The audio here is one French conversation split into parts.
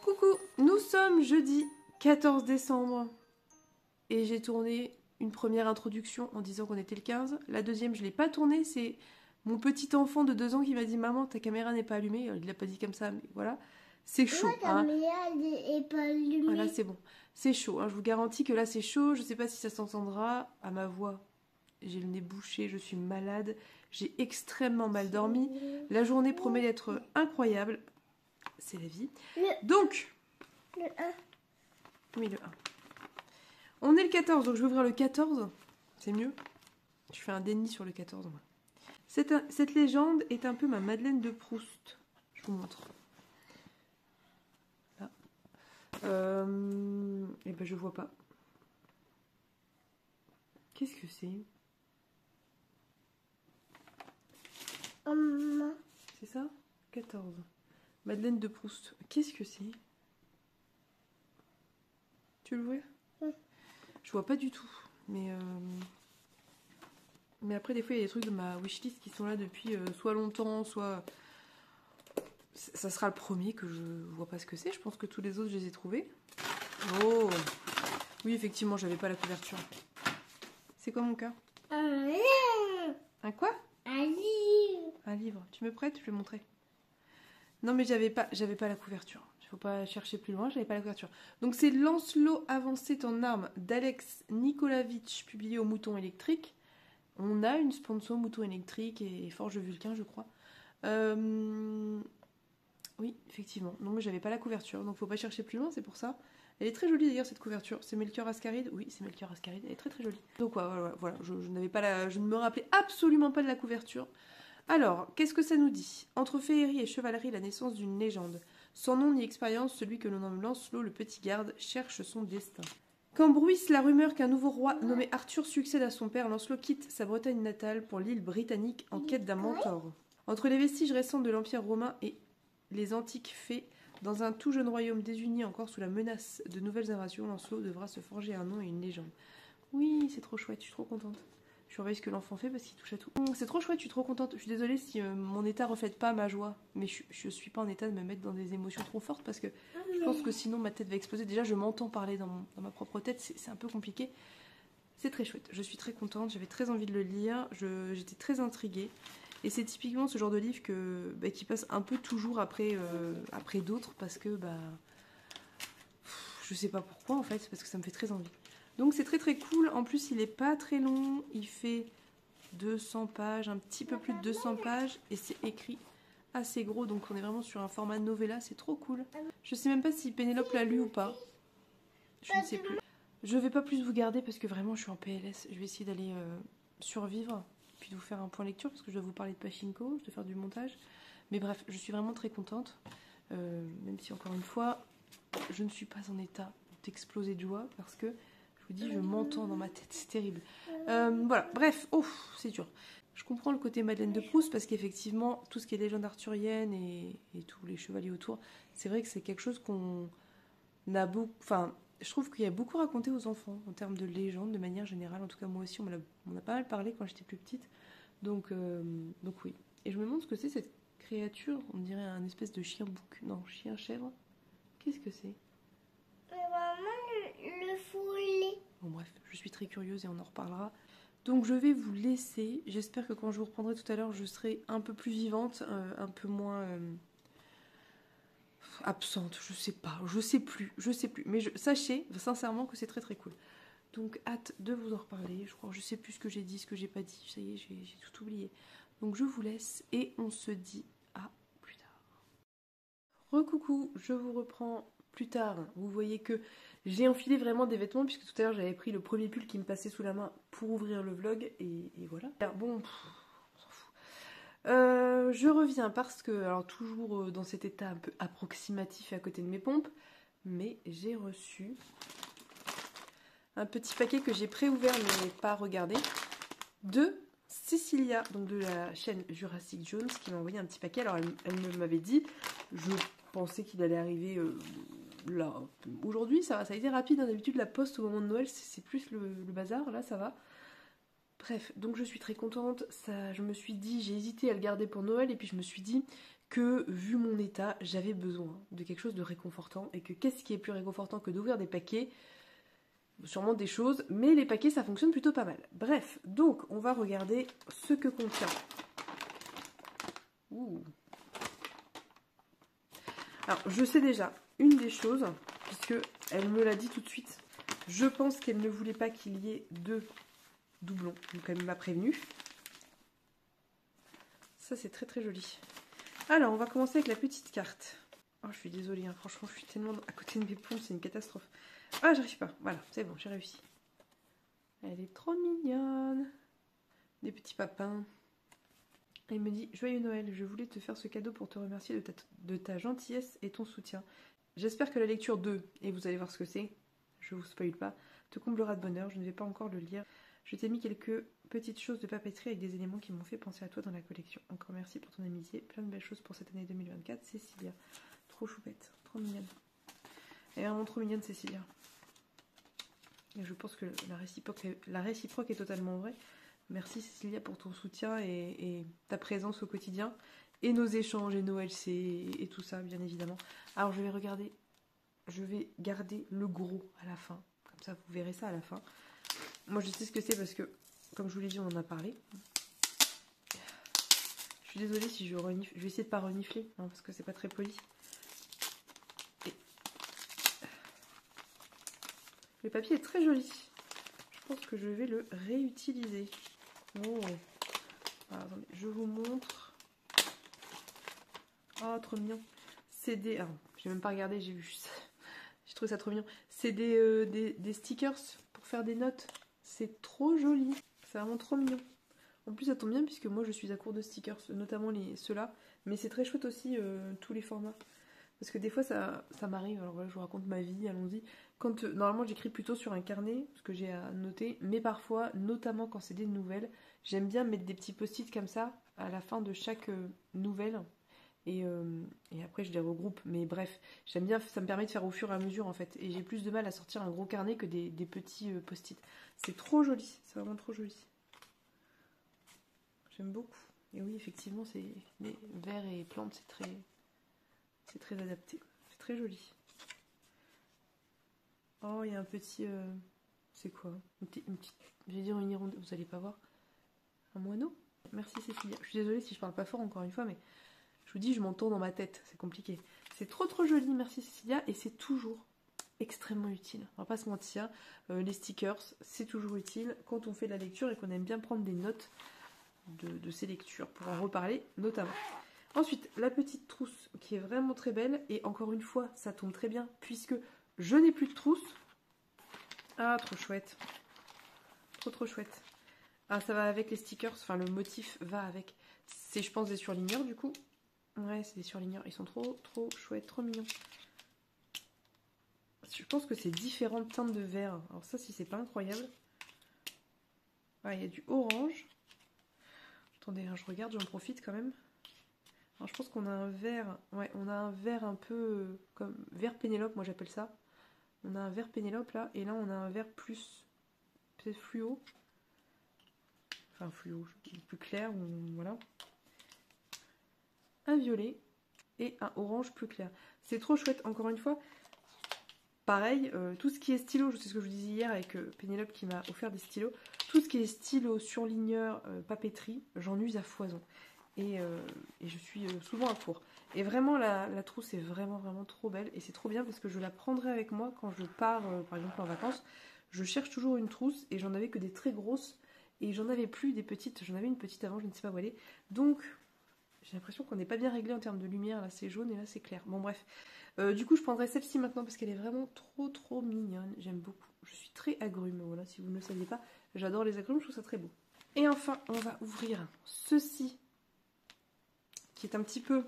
Coucou, nous sommes jeudi 14 décembre et j'ai tourné une première introduction en disant qu'on était le 15. La deuxième, je ne l'ai pas tournée, c'est mon petit enfant de 2 ans qui m'a dit « Maman, ta caméra n'est pas allumée ». Il ne l'a pas dit comme ça, mais voilà. C'est chaud. La caméra n'est pas allumée. Voilà, c'est bon. C'est chaud, hein. Je vous garantis que là c'est chaud. Je ne sais pas si ça s'entendra à ma voix. J'ai le nez bouché, je suis malade. J'ai extrêmement mal dormi. La journée promet d'être incroyable. C'est la vie. Donc, Le 1. oui, le 1. On est le 14, donc je vais ouvrir le 14. C'est mieux. Je fais un déni sur le 14. Moi. Cette légende est un peu ma Madeleine de Proust. Je vous montre. Là. Et ben je vois pas. Qu'est-ce que c'est? C'est ça? 14. Madeleine de Proust. Qu'est-ce que c'est? Tu le vois? Oui. Je vois pas du tout. Mais après, des fois, il y a des trucs de ma wishlist qui sont là depuis soit longtemps, soit... Ça sera le premier que je vois pas ce que c'est. Je pense que tous les autres, je les ai trouvés. Oh! Oui, effectivement, j'avais pas la couverture. C'est quoi mon cas? Un livre. Un quoi? Un livre. Un livre. Tu me prêtes? Je vais montrer. Non, mais j'avais pas la couverture. Il faut pas chercher plus loin, j'avais pas la couverture. Donc c'est Lancelot avancé en armes d'Alex Nikolavitch, publié au Mouton électrique. On a une sponsor Mouton électrique et Forge Vulcain, je crois. Oui, effectivement. Non, mais j'avais pas la couverture, donc faut pas chercher plus loin, c'est pour ça. Elle est très jolie d'ailleurs cette couverture. C'est Melchior Ascaride. Oui, c'est Melchior Ascaride. Elle est très très jolie. Donc voilà. Je ne me rappelais absolument pas de la couverture. Alors, qu'est-ce que ça nous dit? Entre féerie et chevalerie, la naissance d'une légende. Sans nom ni expérience, celui que l'on nomme Lancelot, le petit garde, cherche son destin. Quand bruisse la rumeur qu'un nouveau roi nommé Arthur succède à son père, Lancelot quitte sa Bretagne natale pour l'île britannique en quête d'un mentor. Entre les vestiges récents de l'Empire romain et les antiques fées, dans un tout jeune royaume désuni encore sous la menace de nouvelles invasions, Lancelot devra se forger un nom et une légende. Oui, c'est trop chouette, je suis trop contente. Je surveille ce que l'enfant fait parce qu'il touche à tout. C'est trop chouette, je suis trop contente. Je suis désolée si mon état reflète pas ma joie. Mais je suis pas en état de me mettre dans des émotions trop fortes parce que je pense que sinon ma tête va exploser. Déjà, je m'entends parler dans ma propre tête, c'est un peu compliqué. C'est très chouette, je suis très contente, j'avais très envie de le lire, j'étais très intriguée. Et c'est typiquement ce genre de livre qui passe un peu toujours après d'autres parce que je sais pas pourquoi en fait, parce que ça me fait très envie. Donc c'est très très cool, en plus il est pas très long, il fait 200 pages, un petit peu plus de 200 pages et c'est écrit assez gros, donc on est vraiment sur un format novella, c'est trop cool. Je sais même pas si Pénélope l'a lu ou pas, je ne sais plus. Je vais pas plus vous garder parce que vraiment je suis en PLS, je vais essayer d'aller survivre, puis de vous faire un point lecture parce que je dois vous parler de Pachinko, je dois faire du montage. Mais bref, je suis vraiment très contente, même si encore une fois, je ne suis pas en état d'exploser de joie parce que je vous dis, je m'entends dans ma tête, c'est terrible. Voilà, bref, c'est dur. Je comprends le côté Madeleine de Proust parce qu'effectivement, tout ce qui est légende arthurienne et tous les chevaliers autour, c'est vrai que c'est quelque chose qu'on a beaucoup... Enfin, je trouve qu'il y a beaucoup raconté aux enfants en termes de légende, de manière générale. En tout cas, moi aussi, on a pas mal parlé quand j'étais plus petite. Donc oui. Et je me demande ce que c'est cette créature. On dirait un espèce de chien-bouc. Non, chien-chèvre. Qu'est-ce que c'est? Le follet. Bon bref, je suis très curieuse et on en reparlera. Donc je vais vous laisser. J'espère que quand je vous reprendrai tout à l'heure, je serai un peu plus vivante, un peu moins absente. Je sais pas, je sais plus. Mais sachez sincèrement que c'est très très cool. Donc hâte de vous en reparler. Je sais plus ce que j'ai dit, ce que j'ai pas dit. Ça y est, j'ai tout oublié. Donc je vous laisse et on se dit à plus tard. Recoucou, je vous reprends plus tard. Vous voyez que j'ai enfilé vraiment des vêtements puisque tout à l'heure j'avais pris le premier pull qui me passait sous la main pour ouvrir le vlog et voilà. Alors, bon, on s'en fout. Je reviens parce que, alors toujours dans cet état un peu approximatif et à côté de mes pompes, mais j'ai reçu un petit paquet que j'ai pré-ouvert mais pas regardé de Cécilia, donc de la chaîne Jurassic Jones, qui m'a envoyé un petit paquet. Alors elle m'avait dit, je pensais qu'il allait arriver là. Aujourd'hui ça a été rapide, hein. D'habitude la poste au moment de Noël c'est plus le bazar, là ça va. Bref, donc je suis très contente, ça, je me suis dit, j'ai hésité à le garder pour Noël et puis je me suis dit que, vu mon état, j'avais besoin de quelque chose de réconfortant. Et que qu'est-ce qui est plus réconfortant que d'ouvrir des paquets? Sûrement des choses, mais les paquets, ça fonctionne plutôt pas mal. Bref, donc, on va regarder ce que contient. Ouh. Alors, je sais déjà une des choses, puisque elle me l'a dit tout de suite. Je pense qu'elle ne voulait pas qu'il y ait 2 doublons, donc elle m'a prévenu. Ça, c'est très très joli. Alors, on va commencer avec la petite carte. Oh, je suis désolée, hein. Franchement, je suis tellement à côté de mes plombs, c'est une catastrophe. Ah, j'arrive pas. Voilà, c'est bon, j'ai réussi. Elle est trop mignonne. Des petits papins. Elle me dit « Joyeux Noël, je voulais te faire ce cadeau pour te remercier de ta gentillesse et ton soutien. J'espère que la lecture 2, et vous allez voir ce que c'est, je vous spoil pas, te comblera de bonheur, je ne vais pas encore le lire. Je t'ai mis quelques petites choses de papeterie avec des éléments qui m'ont fait penser à toi dans la collection. Encore merci pour ton amitié, plein de belles choses pour cette année 2024. Cécilia, trop choupette, trop mignonne. Elle est vraiment trop mignonne Cécilia. Et je pense que la réciproque est totalement vraie. Merci Cécilia pour ton soutien et ta présence au quotidien. Et nos échanges et nos LC et tout ça, bien évidemment. Alors je vais garder le gros à la fin. Comme ça, vous verrez ça à la fin. Moi, je sais ce que c'est parce que, comme je vous l'ai dit, on en a parlé. Je suis désolée si je renifle. Je vais essayer de ne pas renifler, hein, parce que c'est pas très poli. Et... le papier est très joli. Je pense que je vais le réutiliser. Oh. Alors, attendez, je vous montre. Oh, trop mignon. C'est des... ah, j'ai même pas regardé, j'ai vu juste... J'ai trouvé ça trop mignon. C'est des stickers pour faire des notes. C'est trop joli. C'est vraiment trop mignon. En plus, ça tombe bien puisque moi, je suis à court de stickers, notamment ceux-là. Mais c'est très chouette aussi, tous les formats. Parce que des fois, ça m'arrive. Alors voilà, je vous raconte ma vie, allons-y. Quand normalement, j'écris plutôt sur un carnet, ce que j'ai à noter. Mais parfois, notamment quand c'est des nouvelles, j'aime bien mettre des petits post-it comme ça à la fin de chaque nouvelle. Et après je les regroupe, mais bref, j'aime bien, ça me permet de faire au fur et à mesure en fait, et j'ai plus de mal à sortir un gros carnet que des petits post-it. C'est trop joli, c'est vraiment trop joli. J'aime beaucoup. Et oui, effectivement, c'est les vers et plantes, c'est très adapté. C'est très joli. Oh, il y a un petit, c'est quoi? Une petite, je vais dire une hirondelle, vous allez pas voir. Un moineau? Merci Cécilia. Je suis désolée si je parle pas fort encore une fois, mais je vous dis, je m'entends dans ma tête, c'est compliqué. C'est trop trop joli, merci Cécilia, et c'est toujours extrêmement utile. On va pas se mentir, les stickers, c'est toujours utile quand on fait de la lecture et qu'on aime bien prendre des notes de ces lectures, pour en reparler notamment. Ensuite, la petite trousse qui est vraiment très belle, et encore une fois, ça tombe très bien, puisque je n'ai plus de trousse. Ah, trop chouette. Trop trop chouette. Ah, ça va avec les stickers, enfin le motif va avec. C'est, je pense, des surligneurs du coup. Ouais, c'est des surligneurs. Ils sont trop, trop chouettes, trop mignons. Je pense que c'est différentes teintes de vert. Alors ça, si c'est pas incroyable. Ah, il y a du orange. Attendez, hein, je regarde, j'en profite quand même. Alors je pense qu'on a un vert. Ouais, on a un vert un peu comme vert Pénélope, moi j'appelle ça. On a un vert Pénélope là, et là on a un vert plus peut-être fluo. Enfin fluo, plus clair, ou voilà. Un violet et un orange plus clair. C'est trop chouette, encore une fois. Pareil, tout ce qui est stylo, je sais ce que je vous disais hier avec Pénélope qui m'a offert des stylos. Tout ce qui est stylo, surligneur, papeterie, j'en use à foison. Et je suis souvent à court. Et vraiment, la trousse est vraiment, vraiment trop belle. Et c'est trop bien parce que je la prendrai avec moi quand je pars, par exemple, en vacances. Je cherche toujours une trousse et j'en avais que des très grosses. Et j'en avais plus des petites. J'en avais une petite avant, je ne sais pas où elle est. Donc, j'ai l'impression qu'on n'est pas bien réglé en termes de lumière. Là, c'est jaune et là, c'est clair. Bon, bref. Du coup, je prendrai celle-ci maintenant parce qu'elle est vraiment trop, trop mignonne. J'aime beaucoup. Je suis très agrume. Voilà, si vous ne le saviez pas. J'adore les agrumes, je trouve ça très beau. Et enfin, on va ouvrir ceci. Qui est un petit peu,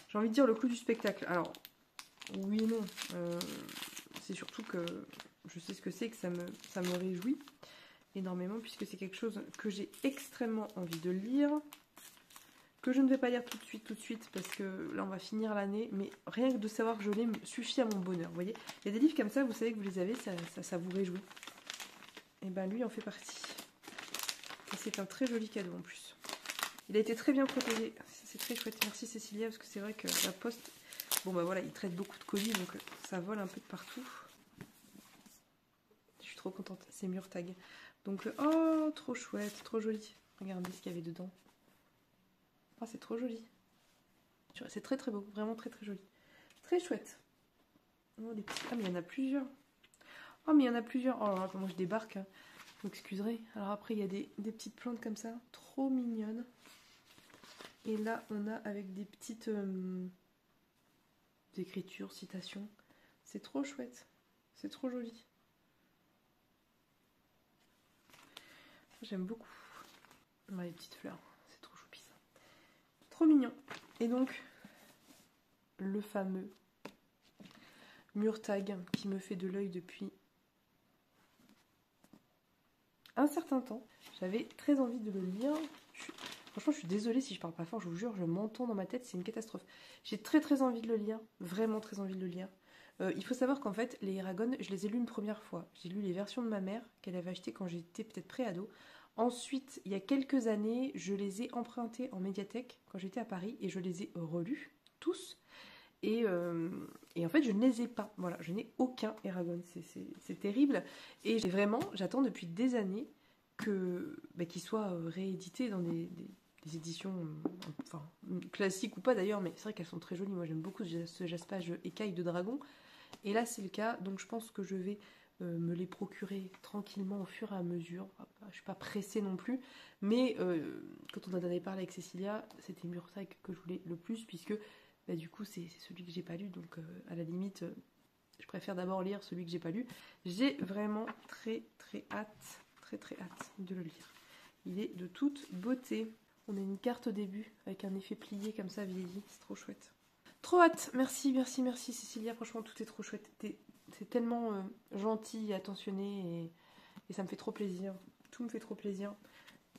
j'ai envie de dire, le clou du spectacle. Alors, oui et non. C'est surtout que je sais ce que c'est, que ça me réjouit énormément, puisque c'est quelque chose que j'ai extrêmement envie de lire, que je ne vais pas lire tout de suite, parce que là, on va finir l'année, mais rien que de savoir que je l'ai suffit à mon bonheur, vous voyez. Il y a des livres comme ça, vous savez que vous les avez, ça vous réjouit. Et ben lui en fait partie. Et c'est un très joli cadeau en plus. Il a été très bien protégé. C'est très chouette. Merci Cécilia, parce que c'est vrai que la poste... Bon bah voilà, il traite beaucoup de colis, donc ça vole un peu de partout. Je suis trop contente. C'est Murtag. Donc, oh, trop chouette, trop joli. Regardez ce qu'il y avait dedans. Oh, c'est trop joli. C'est très très beau, vraiment très très joli. Très chouette. Oh, des petits... Ah, mais il y en a plusieurs. Oh, mais il y en a plusieurs. Oh, alors, comment je débarque, hein. Vous m'excuserez. Alors après, il y a des petites plantes comme ça, trop mignonnes. Et là, on a avec des petites écritures, citations. C'est trop chouette. C'est trop joli. J'aime beaucoup. Ouais, les petites fleurs. C'est trop choupi ça. Trop mignon. Et donc, le fameux Murtag qui me fait de l'œil depuis un certain temps. J'avais très envie de le lire. Franchement, je suis désolée si je parle pas fort, je vous jure, je m'entends dans ma tête, c'est une catastrophe. J'ai très très envie de le lire, vraiment très envie de le lire. Il faut savoir qu'en fait, les Eragon, je les ai lus une première fois. J'ai lu les versions de ma mère, qu'elle avait achetées quand j'étais peut-être pré-ado. Ensuite, il y a quelques années, je les ai empruntés en médiathèque quand j'étais à Paris et je les ai relus, tous. Et en fait, je ne les ai pas. Voilà, je n'ai aucun Eragon. C'est terrible. Et j'attends depuis des années qu'ils soient réédités dans des éditions enfin, classiques ou pas d'ailleurs, mais c'est vrai qu'elles sont très jolies. Moi, j'aime beaucoup ce jaspage écaille de dragon. Et là, c'est le cas. Donc, je pense que je vais me les procurer tranquillement au fur et à mesure. Je ne suis pas pressée non plus. Mais quand on en avait parlé avec Cécilia, c'était Murtag que je voulais le plus, puisque bah, du coup, c'est celui que j'ai pas lu. Donc, à la limite, je préfère d'abord lire celui que j'ai pas lu. J'ai vraiment très très hâte, très hâte de le lire. Il est de toute beauté. On a une carte au début avec un effet plié comme ça vieilli. C'est trop chouette. Trop hâte. Merci Cécilia. Franchement, tout est trop chouette. C'est tellement gentil et attentionné et ça me fait trop plaisir. Tout me fait trop plaisir.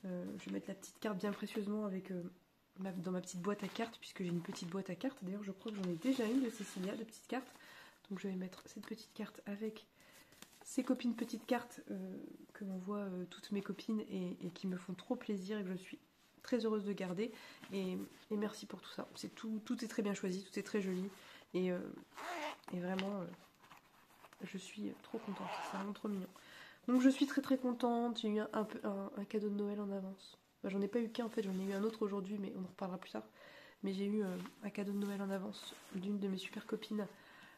Je vais mettre la petite carte bien précieusement avec dans ma petite boîte à cartes, puisque j'ai une petite boîte à cartes. D'ailleurs, je crois que j'en ai déjà une de Cécilia, de petites cartes. Donc je vais mettre cette petite carte avec ces copines petites cartes que m'envoient toutes mes copines et qui me font trop plaisir et que je suis très heureuse de garder. Et merci pour tout ça. Tout est très bien choisi, tout est très joli. Et vraiment, je suis trop contente. C'est vraiment trop mignon. Donc je suis très contente. J'ai eu un cadeau de Noël en avance. Bah, j'en ai pas eu qu'un en fait, j'en ai eu un autre aujourd'hui, mais on en reparlera plus tard. Mais j'ai eu un cadeau de Noël en avance d'une de mes super copines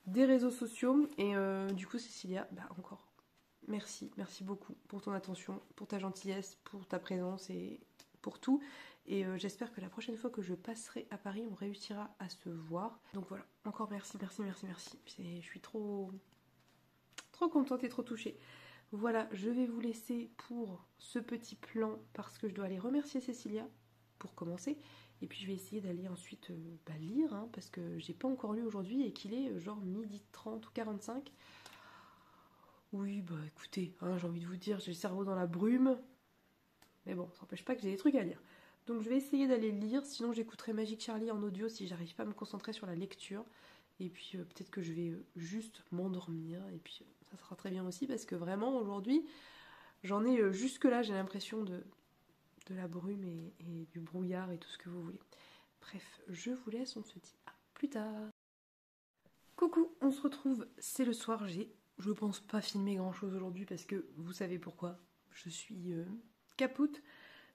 des réseaux sociaux. Et du coup, Cécilia, bah encore, merci beaucoup pour ton attention, pour ta gentillesse, pour ta présence et pour tout. Et j'espère que la prochaine fois que je passerai à Paris, on réussira à se voir. Donc voilà, encore merci. Je suis trop contente et trop touchée. Voilà, je vais vous laisser pour ce petit plan parce que je dois aller remercier Cécilia pour commencer. Et puis je vais essayer d'aller ensuite lire, hein, parce que j'ai pas encore lu aujourd'hui et qu'il est genre 12h30 ou 45. Oui, bah écoutez, hein, j'ai envie de vous dire, j'ai le cerveau dans la brume. Mais bon, ça n'empêche pas que j'ai des trucs à lire. Donc je vais essayer d'aller lire, sinon j'écouterai Magic Charlie en audio si j'arrive pas à me concentrer sur la lecture. Et puis peut-être que je vais juste m'endormir. Et puis ça sera très bien aussi parce que vraiment aujourd'hui, j'en ai jusque là, j'ai l'impression de la brume et du brouillard et tout ce que vous voulez. Bref, je vous laisse, on se dit à plus tard. Coucou, on se retrouve, c'est le soir, je pense pas filmer grand chose aujourd'hui parce que vous savez pourquoi, je suis capoute.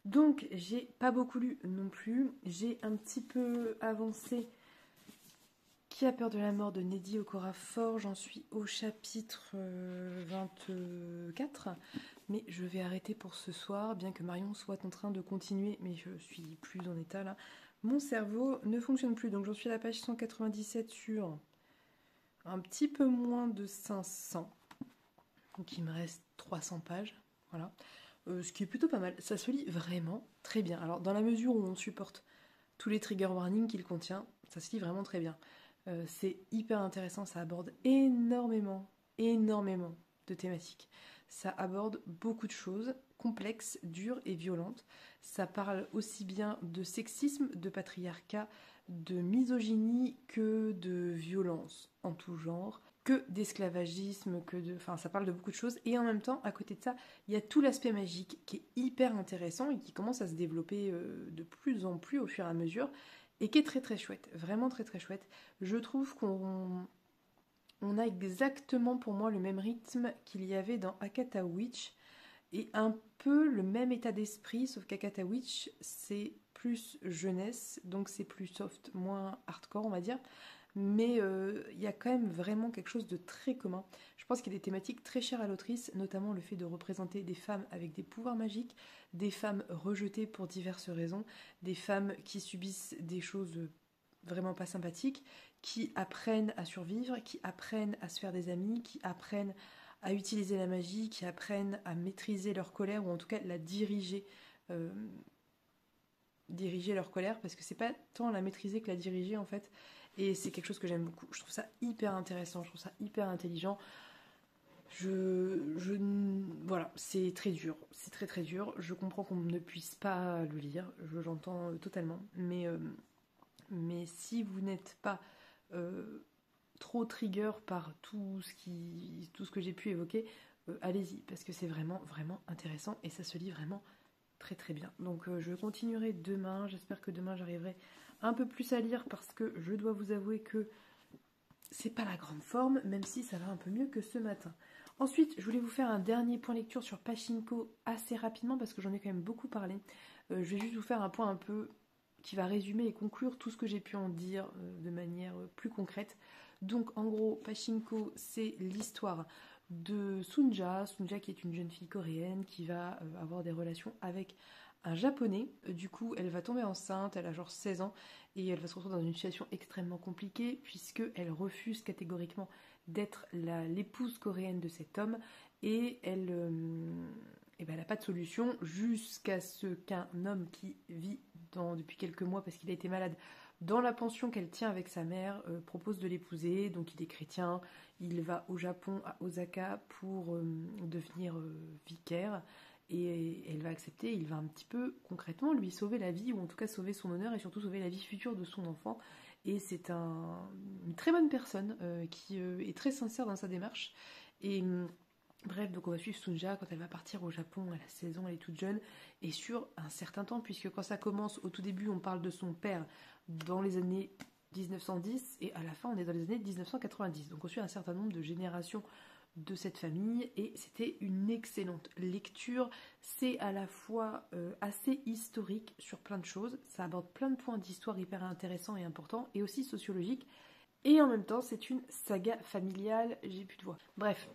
Donc j'ai pas beaucoup lu non plus, j'ai un petit peu avancé Qui a peur de la mort de Neddy Okorafor, j'en suis au chapitre 24, mais je vais arrêter pour ce soir, bien que Marion soit en train de continuer, mais je suis plus en état là. Mon cerveau ne fonctionne plus, donc j'en suis à la page 197 sur un petit peu moins de 500, donc il me reste 300 pages, voilà. Ce qui est plutôt pas mal, ça se lit vraiment très bien. Alors dans la mesure où on supporte tous les trigger warnings qu'il contient, ça se lit vraiment très bien. C'est hyper intéressant, ça aborde énormément de thématiques. Ça aborde beaucoup de choses complexes, dures et violentes. Ça parle aussi bien de sexisme, de patriarcat, de misogynie que de violence en tout genre, que d'esclavagisme, enfin ça parle de beaucoup de choses, et en même temps, à côté de ça, il y a tout l'aspect magique qui est hyper intéressant et qui commence à se développer de plus en plus au fur et à mesure, et qui est très très chouette, vraiment très très chouette. Je trouve qu'on a exactement pour moi le même rythme qu'il y avait dans Akata Witch, et un peu le même état d'esprit, sauf qu'Akata Witch, c'est plus jeunesse, donc c'est plus soft, moins hardcore on va dire, mais il y a quand même vraiment quelque chose de très commun. Je pense qu'il y a des thématiques très chères à l'autrice, notamment le fait de représenter des femmes avec des pouvoirs magiques, des femmes rejetées pour diverses raisons, des femmes qui subissent des choses vraiment pas sympathiques, qui apprennent à survivre, qui apprennent à se faire des amis, qui apprennent à utiliser la magie, qui apprennent à maîtriser leur colère, ou en tout cas la diriger, diriger leur colère, parce que c'est pas tant la maîtriser que la diriger en fait, et c'est quelque chose que j'aime beaucoup. Je trouve ça hyper intéressant, je trouve ça hyper intelligent. Voilà, c'est très dur, c'est très très dur. Je comprends qu'on ne puisse pas le lire, j'entends totalement, mais si vous n'êtes pas trop trigger par tout ce que j'ai pu évoquer, allez-y, parce que c'est vraiment vraiment intéressant et ça se lit vraiment très très bien. Donc je continuerai demain, j'espère que demain j'arriverai un peu plus à lire, parce que je dois vous avouer que c'est pas la grande forme, même si ça va un peu mieux que ce matin. Ensuite, je voulais vous faire un dernier point lecture sur Pachinko assez rapidement, parce que j'en ai quand même beaucoup parlé. Je vais juste vous faire un point un peu qui va résumer et conclure tout ce que j'ai pu en dire de manière plus concrète. Donc en gros, Pachinko, c'est l'histoire de Sunja qui est une jeune fille coréenne qui va avoir des relations avec un japonais. Du coup, elle va tomber enceinte, elle a genre 16 ans, et elle va se retrouver dans une situation extrêmement compliquée, puisqu'elle refuse catégoriquement d'être l'épouse coréenne de cet homme, et elle n'a pas de solution, jusqu'à ce qu'un homme qui vit depuis quelques mois, parce qu'il a été malade, dans la pension qu'elle tient avec sa mère, propose de l'épouser. Donc il est chrétien, il va au Japon, à Osaka, pour devenir vicaire, et elle va accepter. Il va un petit peu concrètement lui sauver la vie, ou en tout cas sauver son honneur, et surtout sauver la vie future de son enfant. Et c'est une très bonne personne qui est très sincère dans sa démarche. Et bref, donc on va suivre Sunja quand elle va partir au Japon. Elle a 16 ans, elle est toute jeune, et sur un certain temps, puisque quand ça commence, au tout début on parle de son père dans les années 1910, et à la fin on est dans les années 1990. Donc on suit un certain nombre de générations de cette famille, et c'était une excellente lecture. C'est à la fois assez historique sur plein de choses, ça aborde plein de points d'histoire hyper intéressants et importants, et aussi sociologiques, et en même temps c'est une saga familiale. J'ai plus de voix. Bref,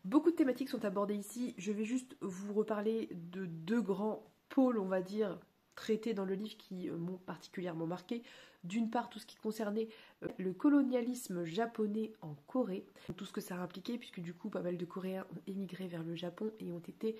beaucoup de thématiques sont abordées ici. Je vais juste vous reparler de deux grands pôles, on va dire, traités dans le livre, qui m'ont particulièrement marqué. D'une part, tout ce qui concernait le colonialisme japonais en Corée, tout ce que ça a impliqué, puisque du coup pas mal de Coréens ont émigré vers le Japon et ont été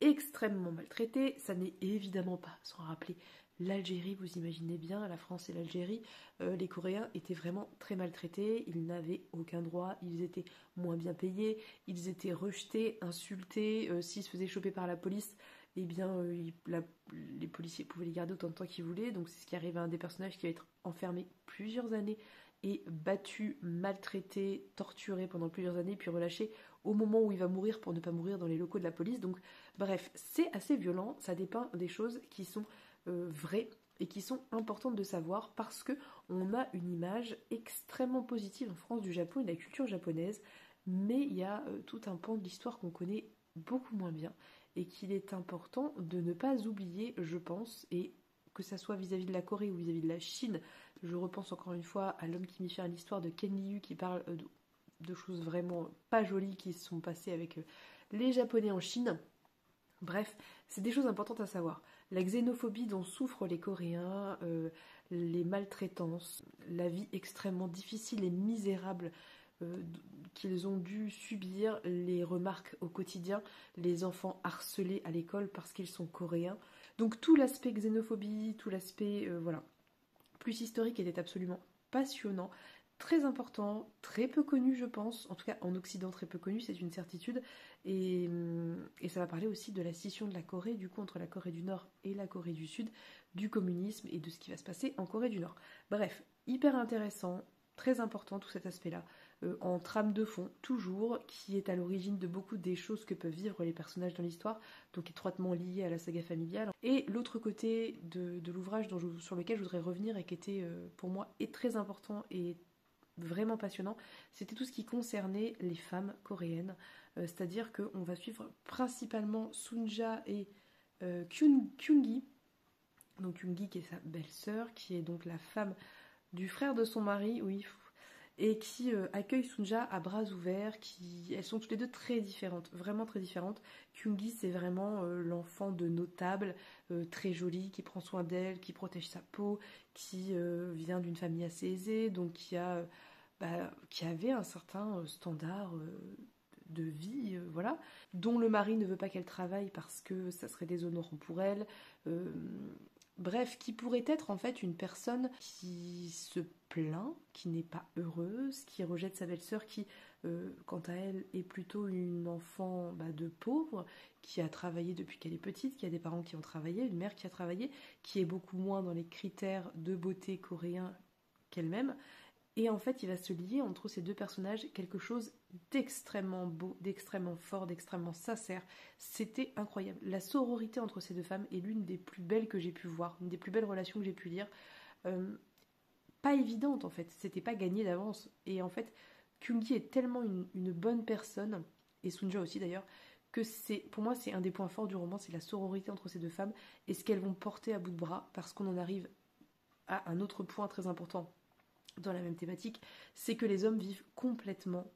extrêmement maltraités. Ça n'est évidemment pas sans rappeler l'Algérie, vous imaginez bien, la France et l'Algérie. Les Coréens étaient vraiment très maltraités, ils n'avaient aucun droit, ils étaient moins bien payés, ils étaient rejetés, insultés. S'ils se faisaient choper par la police, eh bien les policiers pouvaient les garder autant de temps qu'ils voulaient. Donc c'est ce qui arrive à un des personnages, qui va être enfermé plusieurs années et battu, maltraité, torturé pendant plusieurs années, puis relâché au moment où il va mourir, pour ne pas mourir dans les locaux de la police. Donc bref, c'est assez violent, ça dépeint des choses qui sont vraies et qui sont importantes de savoir, parce que on a une image extrêmement positive en France du Japon et de la culture japonaise, mais il y a tout un pan de l'histoire qu'on connaît beaucoup moins bien, et qu'il est important de ne pas oublier, je pense. Et que ça soit vis-à-vis de la Corée ou vis-à-vis de la Chine, je repense encore une fois à L'homme qui m'y fait l'histoire de Ken Liu, qui parle de choses vraiment pas jolies qui se sont passées avec les Japonais en Chine. Bref, c'est des choses importantes à savoir. La xénophobie dont souffrent les Coréens, les maltraitances, la vie extrêmement difficile et misérable qu'ils ont dû subir, les remarques au quotidien, les enfants harcelés à l'école parce qu'ils sont coréens. Donc tout l'aspect xénophobie, tout l'aspect plus historique était absolument passionnant, très important, très peu connu je pense, en tout cas en Occident très peu connu, c'est une certitude, et ça va parler aussi de la scission de la Corée, du coup entre la Corée du Nord et la Corée du Sud, du communisme et de ce qui va se passer en Corée du Nord. Bref, hyper intéressant, très important tout cet aspect-là. en trame de fond, toujours, qui est à l'origine de beaucoup des choses que peuvent vivre les personnages dans l'histoire, donc étroitement liées à la saga familiale. Et l'autre côté de l'ouvrage sur lequel je voudrais revenir et qui était pour moi très important et vraiment passionnant, c'était tout ce qui concernait les femmes coréennes, c'est-à-dire qu'on va suivre principalement Sunja et Kyungi, donc Kyungi qui est sa belle-sœur, qui est donc la femme du frère de son mari, oui, et qui accueille Sunja à bras ouverts. Elles sont toutes les deux très différentes, vraiment très différentes. Kyungi, c'est vraiment l'enfant de notable, très jolie, qui prend soin d'elle, qui protège sa peau, qui vient d'une famille assez aisée, donc qui avait un certain standard de vie, voilà, dont le mari ne veut pas qu'elle travaille parce que ça serait déshonorant pour elle. Bref, qui pourrait être en fait une personne qui se plaint, qui n'est pas heureuse, qui rejette sa belle-sœur, qui, quant à elle, est plutôt une enfant de pauvre, qui a travaillé depuis qu'elle est petite, qui a des parents qui ont travaillé, une mère qui a travaillé, qui est beaucoup moins dans les critères de beauté coréens qu'elle-même. Et en fait, il va se lier entre ces deux personnages quelque chose d'extrêmement beau, d'extrêmement fort, d'extrêmement sincère. C'était incroyable. La sororité entre ces deux femmes est l'une des plus belles que j'ai pu voir, une des plus belles relations que j'ai pu lire. Pas évidente en fait, c'était pas gagné d'avance. Et en fait, Kyungi est tellement une bonne personne, et Sunja aussi d'ailleurs, que pour moi c'est un des points forts du roman, c'est la sororité entre ces deux femmes et ce qu'elles vont porter à bout de bras, parce qu'on en arrive à un autre point très important dans la même thématique, c'est que les hommes vivent complètement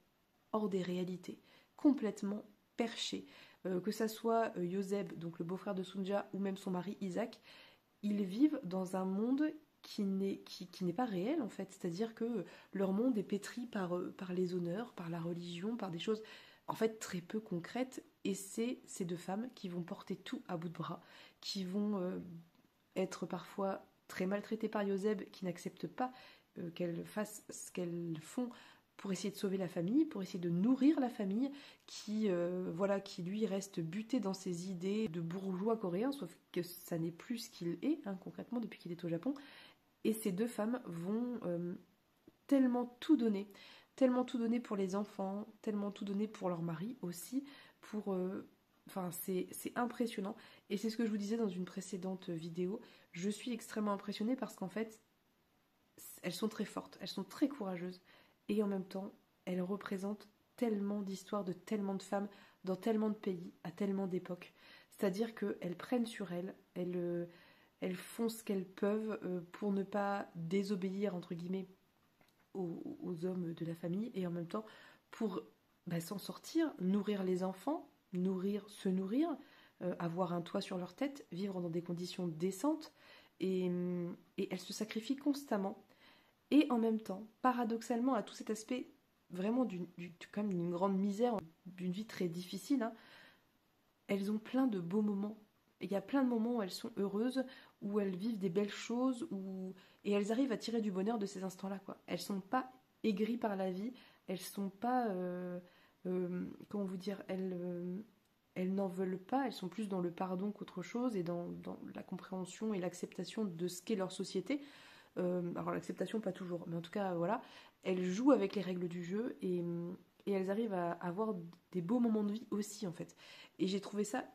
hors des réalités, complètement perchés. Que ça soit Yoseb, donc le beau-frère de Sunja, ou même son mari Isaac, ils vivent dans un monde qui n'est pas réel en fait, c'est-à-dire que leur monde est pétri par les honneurs, par la religion, par des choses en fait très peu concrètes, et c'est ces deux femmes qui vont porter tout à bout de bras, qui vont être parfois très maltraitées par Yoseb, qui n'accepte pas qu'elles fassent ce qu'elles font pour essayer de sauver la famille, pour essayer de nourrir la famille, qui lui reste buté dans ses idées de bourgeois coréen, sauf que ça n'est plus ce qu'il est, concrètement, depuis qu'il est au Japon. Et ces deux femmes vont tellement tout donner pour les enfants, tellement tout donner pour leur mari aussi, c'est impressionnant. Et c'est ce que je vous disais dans une précédente vidéo, je suis extrêmement impressionnée parce qu'en fait, elles sont très fortes, elles sont très courageuses, et en même temps, elles représentent tellement d'histoires de tellement de femmes dans tellement de pays, à tellement d'époques. C'est-à-dire qu'elles prennent sur elles font ce qu'elles peuvent pour ne pas désobéir, entre guillemets, aux hommes de la famille, et en même temps, pour s'en sortir, nourrir les enfants, se nourrir, avoir un toit sur leur tête, vivre dans des conditions décentes, et elles se sacrifient constamment. Et en même temps, paradoxalement, à tout cet aspect vraiment quand même d'une grande misère, d'une vie très difficile, elles ont plein de beaux moments. Il y a plein de moments où elles sont heureuses, où elles vivent des belles choses, et elles arrivent à tirer du bonheur de ces instants-là, quoi. Elles sont pas aigries par la vie, elles sont pas, comment vous dire, elles n'en veulent pas, elles sont plus dans le pardon qu'autre chose, et dans la compréhension et l'acceptation de ce qu'est leur société. Alors l'acceptation pas toujours, mais en tout cas voilà, elles jouent avec les règles du jeu, et elles arrivent à avoir des beaux moments de vie aussi en fait. Et j'ai trouvé ça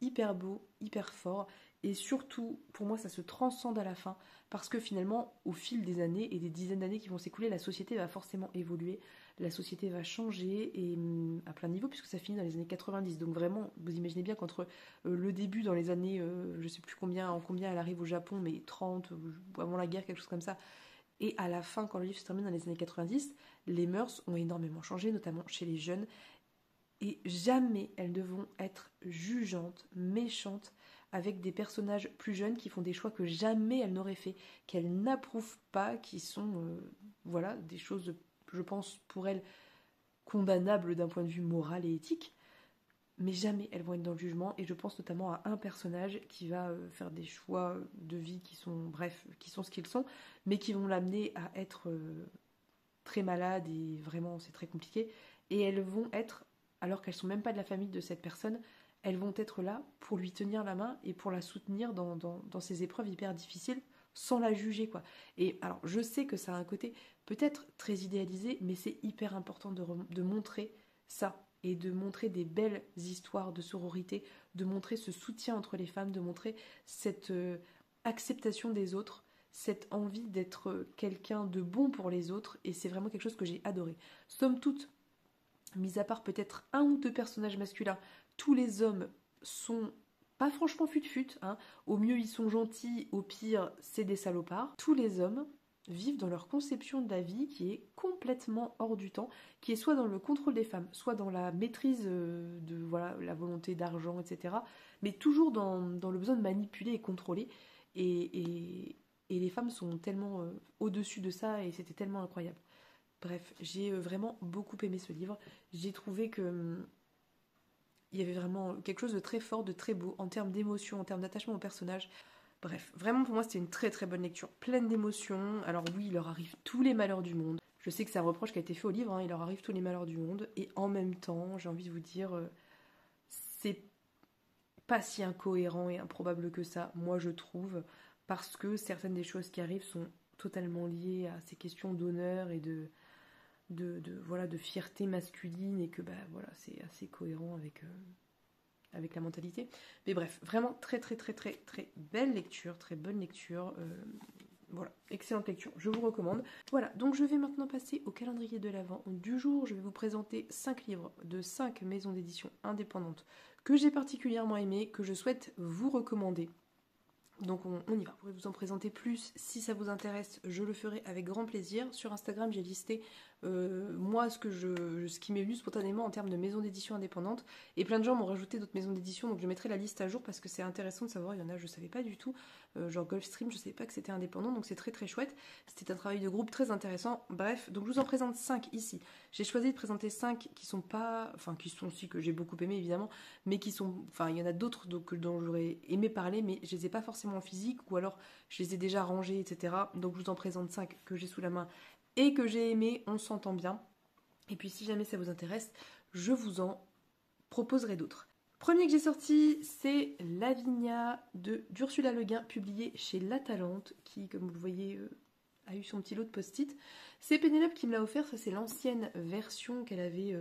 hyper beau, hyper fort, et surtout pour moi ça se transcende à la fin, parce que finalement au fil des années et des dizaines d'années qui vont s'écouler, la société va forcément évoluer, la société va changer, et à plein niveau, puisque ça finit dans les années 90, donc vraiment vous imaginez bien qu'entre le début dans les années je sais plus en combien elle arrive au Japon, mais 30 avant la guerre, quelque chose comme ça, et à la fin quand le livre se termine dans les années 90, les mœurs ont énormément changé, notamment chez les jeunes, et jamais elles ne vont être jugeantes, méchantes avec des personnages plus jeunes qui font des choix que jamais elles n'auraient fait, qu'elles n'approuvent pas, qui sont des choses, je pense, pour elles condamnables d'un point de vue moral et éthique, mais jamais elles vont être dans le jugement. Et je pense notamment à un personnage qui va faire des choix de vie qui sont ce qu'ils sont, mais qui vont l'amener à être très malade, et vraiment c'est très compliqué, et elles vont être, alors qu'elles sont même pas de la famille de cette personne, elles vont être là pour lui tenir la main et pour la soutenir dans ces épreuves hyper difficiles, sans la juger, quoi. Et alors, je sais que ça a un côté peut-être très idéalisé, mais c'est hyper important de montrer ça et de montrer des belles histoires de sororité, de montrer ce soutien entre les femmes, de montrer cette acceptation des autres, cette envie d'être quelqu'un de bon pour les autres, et c'est vraiment quelque chose que j'ai adoré. Somme toute, mis à part peut-être un ou deux personnages masculins, tous les hommes sont pas franchement fut-fut, hein. Au mieux ils sont gentils, au pire c'est des salopards. Tous les hommes vivent dans leur conception de la vie qui est complètement hors du temps, qui est soit dans le contrôle des femmes, soit dans la maîtrise de voilà, la volonté d'argent, etc. Mais toujours dans le besoin de manipuler et contrôler. Et les femmes sont tellement au-dessus de ça et c'était tellement incroyable. Bref, j'ai vraiment beaucoup aimé ce livre. J'ai trouvé que il y avait vraiment quelque chose de très fort, de très beau en termes d'émotion, en termes d'attachement au personnage. Bref, vraiment pour moi c'était une très très bonne lecture, pleine d'émotions. Alors oui, il leur arrive tous les malheurs du monde. Je sais que c'est un reproche qui a été fait au livre, hein, il leur arrive tous les malheurs du monde. Et en même temps, j'ai envie de vous dire, c'est pas si incohérent et improbable que ça, moi je trouve, parce que certaines des choses qui arrivent sont totalement liées à ces questions d'honneur et voilà, de fierté masculine, et que bah, voilà, c'est assez cohérent avec la mentalité. Mais bref, vraiment très très très très très belle lecture, très bonne lecture. Voilà, excellente lecture, je vous recommande. Voilà, donc je vais maintenant passer au calendrier de l'Avent du jour. Je vais vous présenter 5 livres de 5 maisons d'édition indépendantes que j'ai particulièrement aimé, que je souhaite vous recommander. Donc on y va. Je pourrais vous en présenter plus si ça vous intéresse, je le ferai avec grand plaisir. Sur Instagram, j'ai listé moi ce qui m'est venu spontanément en termes de maisons d'édition indépendantes, et plein de gens m'ont rajouté d'autres maisons d'édition, donc je mettrai la liste à jour parce que c'est intéressant de savoir. Il y en a, je savais pas du tout, genre Gulfstream, je savais pas que c'était indépendant, donc c'est très très chouette. C'était un travail de groupe très intéressant. Bref, donc je vous en présente 5 ici. J'ai choisi de présenter 5 qui sont pas, enfin qui sont aussi que j'ai beaucoup aimé évidemment, mais qui sont, enfin il y en a d'autres dont j'aurais aimé parler, mais je les ai pas forcément en physique, ou alors je les ai déjà rangés, etc. Donc je vous en présente 5 que j'ai sous la main et que j'ai aimé, on s'entend bien. Et puis si jamais ça vous intéresse, je vous en proposerai d'autres. Premier que j'ai sorti, c'est Lavinia d'Ursula Le Guin, publié chez La Talente, qui, comme vous le voyez, a eu son petit lot de post-it. C'est Pénélope qui me l'a offert, ça c'est l'ancienne version qu'elle avait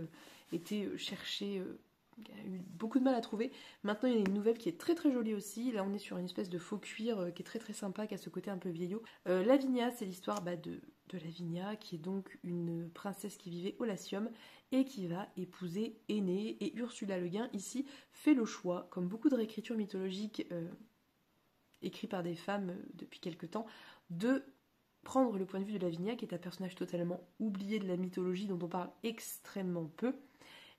été chercher, qu'elle a eu beaucoup de mal à trouver. Maintenant il y a une nouvelle qui est très très jolie aussi. Là on est sur une espèce de faux cuir qui est très très sympa, qui a ce côté un peu vieillot. Lavinia, c'est l'histoire de Lavinia, qui est donc une princesse qui vivait au Latium et qui va épouser Énée. Et Ursula Le Guin ici fait le choix, comme beaucoup de réécritures mythologiques écrites par des femmes depuis quelque temps, de prendre le point de vue de Lavinia, qui est un personnage totalement oublié de la mythologie, dont on parle extrêmement peu,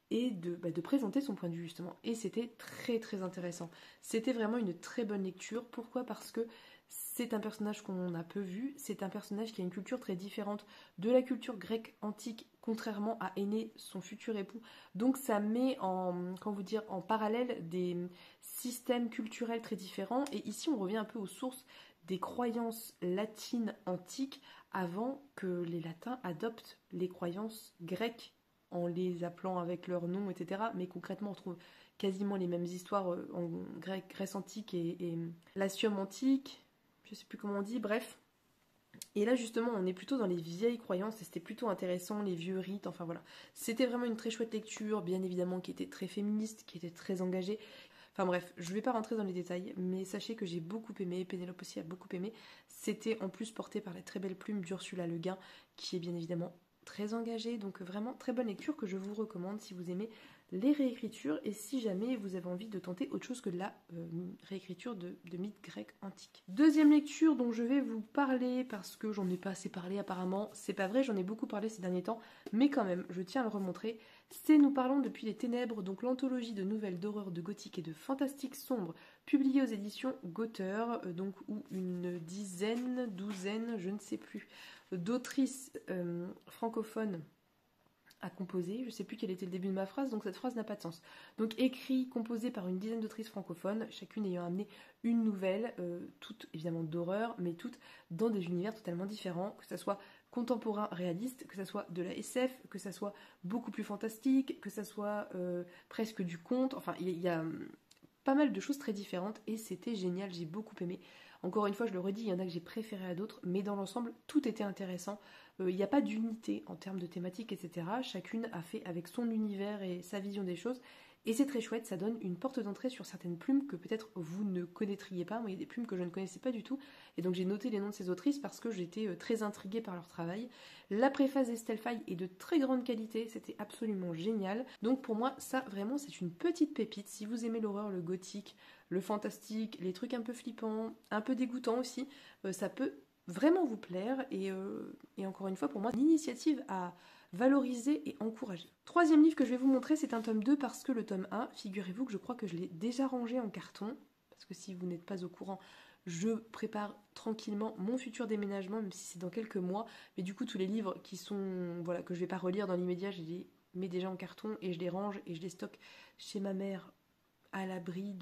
et de présenter son point de vue justement. Et c'était très très intéressant. C'était vraiment une très bonne lecture. Pourquoi ? Parce que c'est un personnage qu'on a peu vu, c'est un personnage qui a une culture très différente de la culture grecque antique, contrairement à Énée, son futur époux. Donc ça met en parallèle des systèmes culturels très différents. Et ici on revient un peu aux sources des croyances latines antiques avant que les latins adoptent les croyances grecques en les appelant avec leur nom, etc. Mais concrètement, on trouve quasiment les mêmes histoires en Grèce antique et Latium antique, je sais plus comment on dit, bref. Et là, justement, on est plutôt dans les vieilles croyances, et c'était plutôt intéressant, les vieux rites, enfin voilà. C'était vraiment une très chouette lecture, bien évidemment, qui était très féministe, qui était très engagée. Enfin bref, je ne vais pas rentrer dans les détails, mais sachez que j'ai beaucoup aimé, Pénélope aussi a beaucoup aimé. C'était en plus porté par la très belle plume d'Ursula Le Guin, qui est bien évidemment très engagée, donc vraiment très bonne lecture que je vous recommande si vous aimez les réécritures et si jamais vous avez envie de tenter autre chose que de la réécriture de mythes grecs antiques. Deuxième lecture dont je vais vous parler, parce que j'en ai pas assez parlé apparemment, c'est pas vrai, j'en ai beaucoup parlé ces derniers temps, mais quand même, je tiens à le remontrer, c'est Nous parlons depuis les ténèbres, donc l'anthologie de nouvelles d'horreur, de gothique et de fantastique sombre, publiée aux éditions Gauteur, donc où une douzaine, je ne sais plus, d'autrices francophones à composer. Je ne sais plus quel était le début de ma phrase, donc cette phrase n'a pas de sens. Donc écrit, composé par une dizaine d'autrices francophones, chacune ayant amené une nouvelle, toutes évidemment d'horreur, mais toutes dans des univers totalement différents, que ça soit contemporain réaliste, que ça soit de la SF, que ça soit beaucoup plus fantastique, que ça soit presque du conte, enfin il y a pas mal de choses très différentes et c'était génial, j'ai beaucoup aimé. Encore une fois, je le redis, il y en a que j'ai préféré à d'autres, mais dans l'ensemble, tout était intéressant. Il n'y a pas d'unité en termes de thématiques, etc. Chacune a fait avec son univers et sa vision des choses. Et c'est très chouette, ça donne une porte d'entrée sur certaines plumes que peut-être vous ne connaîtriez pas. Moi, il y a des plumes que je ne connaissais pas du tout. Et donc j'ai noté les noms de ces autrices parce que j'étais très intriguée par leur travail. La préface d'Estelle Faye est de très grande qualité, c'était absolument génial. Donc pour moi, ça vraiment, c'est une petite pépite. Si vous aimez l'horreur, le gothique, le fantastique, les trucs un peu flippants, un peu dégoûtants aussi, ça peut vraiment vous plaire. Et encore une fois, pour moi, une initiative à valoriser et encourager. Troisième livre que je vais vous montrer, c'est un tome 2 parce que le tome 1, figurez-vous que je crois que je l'ai déjà rangé en carton, parce que si vous n'êtes pas au courant, je prépare tranquillement mon futur déménagement, même si c'est dans quelques mois, mais du coup tous les livres qui sont, voilà, que je vais pas relire dans l'immédiat, je les mets déjà en carton et je les range et je les stocke chez ma mère à l'abri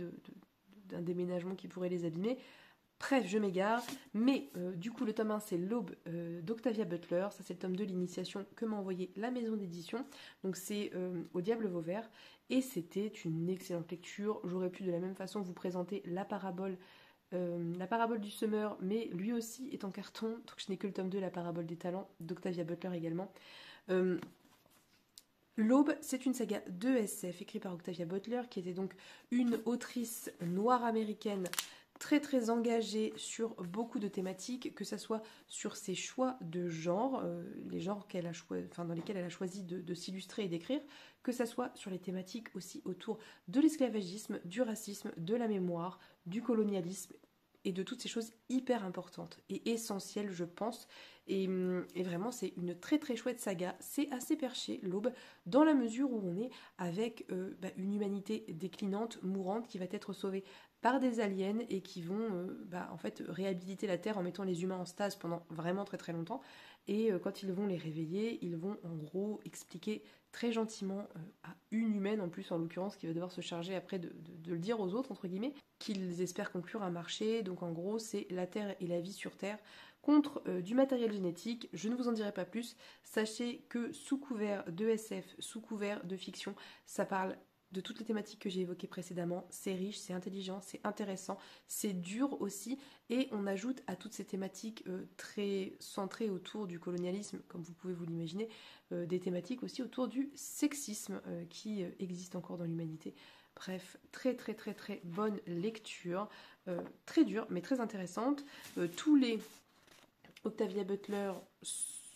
d'un déménagement qui pourrait les abîmer. Bref, je m'égare, mais du coup le tome 1 c'est L'Aube d'Octavia Butler, ça c'est le tome 2, l'initiation que m'a envoyé la maison d'édition, donc c'est Au Diable Vauvert, et c'était une excellente lecture. J'aurais pu de la même façon vous présenter la parabole du semeur, mais lui aussi est en carton, donc je n'ai que le tome 2, La parabole des talents d'Octavia Butler également. L'Aube, c'est une saga de SF écrite par Octavia Butler, qui était donc une autrice noire américaine très très engagée sur beaucoup de thématiques, que ce soit sur ses choix de genre, les genres dans lesquels elle a choisi de s'illustrer et d'écrire, que ce soit sur les thématiques aussi autour de l'esclavagisme, du racisme, de la mémoire, du colonialisme et de toutes ces choses hyper importantes et essentielles, je pense. Et vraiment, c'est une très très chouette saga. C'est assez perché, L'Aube, dans la mesure où on est avec une humanité déclinante, mourante, qui va être sauvée par des aliens et qui vont en fait réhabiliter la Terre en mettant les humains en stase pendant vraiment très très longtemps. Et quand ils vont les réveiller, ils vont en gros expliquer très gentiment à une humaine en plus en l'occurrence qui va devoir se charger après de le dire aux autres entre guillemets, qu'ils espèrent conclure un marché. Donc en gros c'est la Terre et la vie sur Terre contre du matériel génétique. Je ne vous en dirai pas plus. Sachez que sous couvert de SF, sous couvert de fiction, ça parle de toutes les thématiques que j'ai évoquées précédemment. C'est riche, c'est intelligent, c'est intéressant, c'est dur aussi, et on ajoute à toutes ces thématiques très centrées autour du colonialisme, comme vous pouvez vous l'imaginer, des thématiques aussi autour du sexisme qui existe encore dans l'humanité. Bref, très très très très bonne lecture, très dure mais très intéressante. Tous les Octavia Butler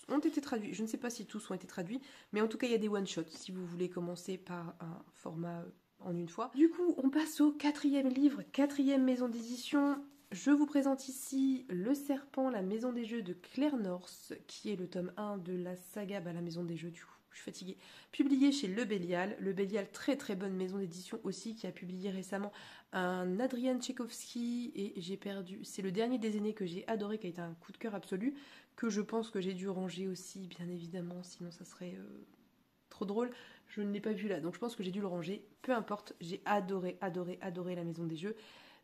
ont été traduits. Je ne sais pas si tous ont été traduits, mais en tout cas, il y a des one-shots si vous voulez commencer par un format en une fois. Du coup, on passe au quatrième livre, quatrième maison d'édition. Je vous présente ici Le Serpent, la maison des jeux de Claire North, qui est le tome 1 de la saga La maison des jeux, du coup. Je suis fatiguée. Publié chez Le Bélial. Le Bélial, très très bonne maison d'édition aussi, qui a publié récemment un Adrian Tchaikovsky, et j'ai perdu. C'est le dernier des aînés que j'ai adoré, qui a été un coup de cœur absolu, que je pense que j'ai dû ranger aussi, bien évidemment, sinon ça serait trop drôle. Je ne l'ai pas vu là, donc je pense que j'ai dû le ranger. Peu importe, j'ai adoré, adoré, adoré la maison des jeux.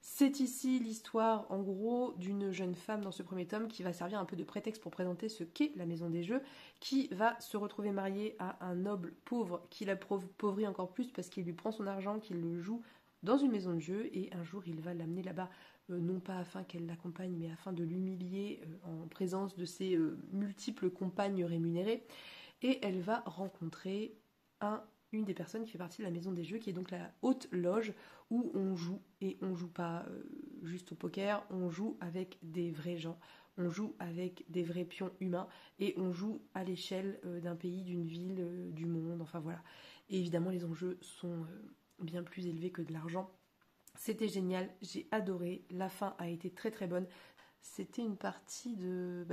C'est ici l'histoire, en gros, d'une jeune femme dans ce premier tome qui va servir un peu de prétexte pour présenter ce qu'est la maison des jeux, qui va se retrouver mariée à un noble pauvre qui la pauvrit encore plus parce qu'il lui prend son argent, qu'il le joue dans une maison de jeu, et un jour il va l'amener là-bas, non pas afin qu'elle l'accompagne, mais afin de l'humilier en présence de ses multiples compagnes rémunérées, et elle va rencontrer une des personnes qui fait partie de la maison des jeux, qui est donc la haute loge, où on joue, et on joue pas juste au poker, on joue avec des vrais gens, on joue avec des vrais pions humains, et on joue à l'échelle d'un pays, d'une ville, du monde, enfin voilà. Et évidemment les enjeux sont bien plus élevés que de l'argent. C'était génial, j'ai adoré, la fin a été très très bonne. C'était une partie de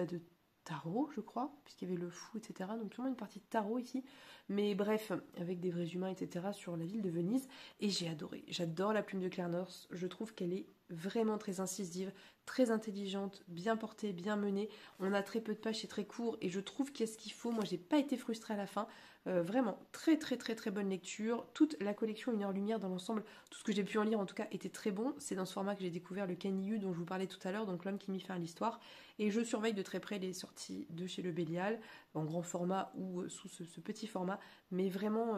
tarot, je crois, puisqu'il y avait le fou, etc. Donc sûrement une partie de tarot ici. Mais bref, avec des vrais humains, etc. sur la ville de Venise. Et j'ai adoré. J'adore la plume de Claire North. Je trouve qu'elle est vraiment très incisive, très intelligente, bien portée, bien menée. On a très peu de pages, c'est très court. Et je trouve qu'il y a ce qu'il faut. Moi, j'ai pas été frustrée à la fin. Vraiment, très très très très bonne lecture. Toute la collection Une heure lumière dans l'ensemble, tout ce que j'ai pu en lire en tout cas était très bon. C'est dans ce format que j'ai découvert le Caniyu dont je vous parlais tout à l'heure, donc L'homme qui mit fin à l'histoire. Et je surveille de très près les sorties de chez Le Bélial, en grand format ou sous ce petit format. Mais vraiment,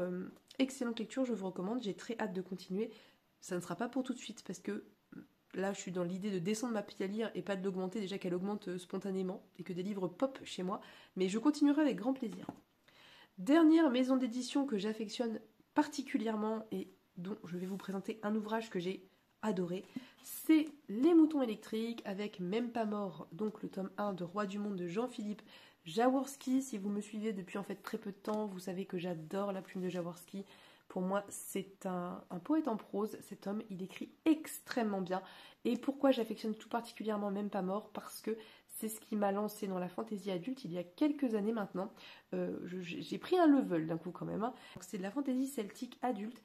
excellente lecture, je vous recommande. J'ai très hâte de continuer. Ça ne sera pas pour tout de suite parce que là je suis dans l'idée de descendre ma pile à lire et pas de l'augmenter, déjà qu'elle augmente spontanément et que des livres pop chez moi, mais je continuerai avec grand plaisir. Dernière maison d'édition que j'affectionne particulièrement et dont je vais vous présenter un ouvrage que j'ai adoré, c'est Les Moutons électriques avec Même pas mort, donc le tome 1 de Roi du monde de Jean-Philippe Jaworski. Si vous me suivez depuis en fait très peu de temps, vous savez que j'adore la plume de Jaworski. Pour moi, c'est un poète en prose, cet homme, il écrit extrêmement bien. Et pourquoi j'affectionne tout particulièrement Même pas mort? Parce que c'est ce qui m'a lancé dans la fantaisie adulte il y a quelques années maintenant. J'ai pris un level d'un coup quand même, hein. C'est de la fantaisie celtique adulte.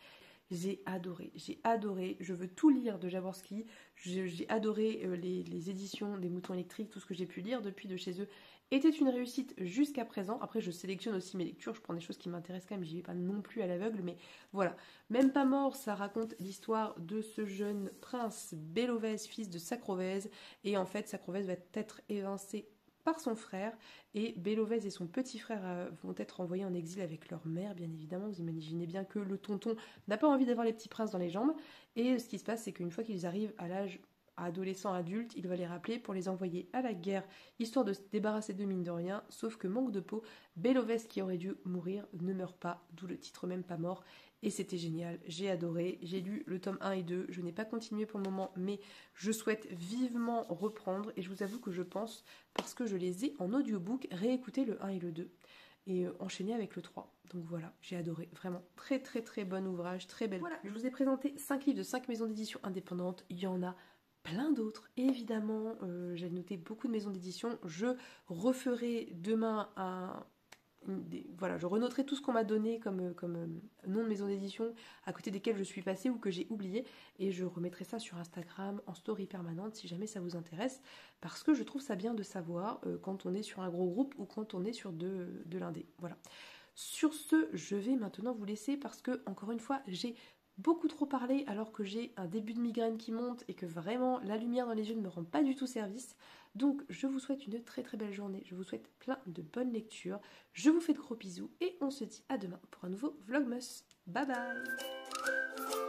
J'ai adoré, je veux tout lire de Jaworski, j'ai adoré les éditions des Moutons électriques, tout ce que j'ai pu lire depuis de chez eux était une réussite jusqu'à présent. Après je sélectionne aussi mes lectures, je prends des choses qui m'intéressent quand même, j'y vais pas non plus à l'aveugle, mais voilà. Même pas mort, ça raconte l'histoire de ce jeune prince Bélovèze, fils de Sacrovèze, et en fait Sacrovèze va être évincé par son frère, et Bélovèze et son petit frère vont être envoyés en exil avec leur mère, bien évidemment. Vous imaginez bien que le tonton n'a pas envie d'avoir les petits princes dans les jambes, et ce qui se passe, c'est qu'une fois qu'ils arrivent à l'âge adolescent adulte, il va les rappeler pour les envoyer à la guerre, histoire de se débarrasser de mine de rien, sauf que manque de peau, Bélovèze qui aurait dû mourir ne meurt pas, d'où le titre Même pas mort, et c'était génial, j'ai adoré, j'ai lu le tome 1 et 2, je n'ai pas continué pour le moment, mais je souhaite vivement reprendre, et je vous avoue que je pense, parce que je les ai en audiobook, réécouter le 1 et le 2, et enchaîner avec le 3. Donc voilà, j'ai adoré, vraiment, très très très bon ouvrage, très belle. Voilà, je vous ai présenté 5 livres de 5 maisons d'édition indépendantes, il y en a plein d'autres, évidemment, j'ai noté beaucoup de maisons d'édition, je referai demain voilà, je renoterai tout ce qu'on m'a donné comme nom de maison d'édition à côté desquels je suis passée ou que j'ai oublié, et je remettrai ça sur Instagram en story permanente si jamais ça vous intéresse, parce que je trouve ça bien de savoir quand on est sur un gros groupe ou quand on est sur de l'indé. Voilà. Sur ce, je vais maintenant vous laisser parce que, encore une fois, j'ai beaucoup trop parlé alors que j'ai un début de migraine qui monte et que vraiment la lumière dans les yeux ne me rend pas du tout service. Donc je vous souhaite une très très belle journée, je vous souhaite plein de bonnes lectures, je vous fais de gros bisous et on se dit à demain pour un nouveau Vlogmas. Bye bye.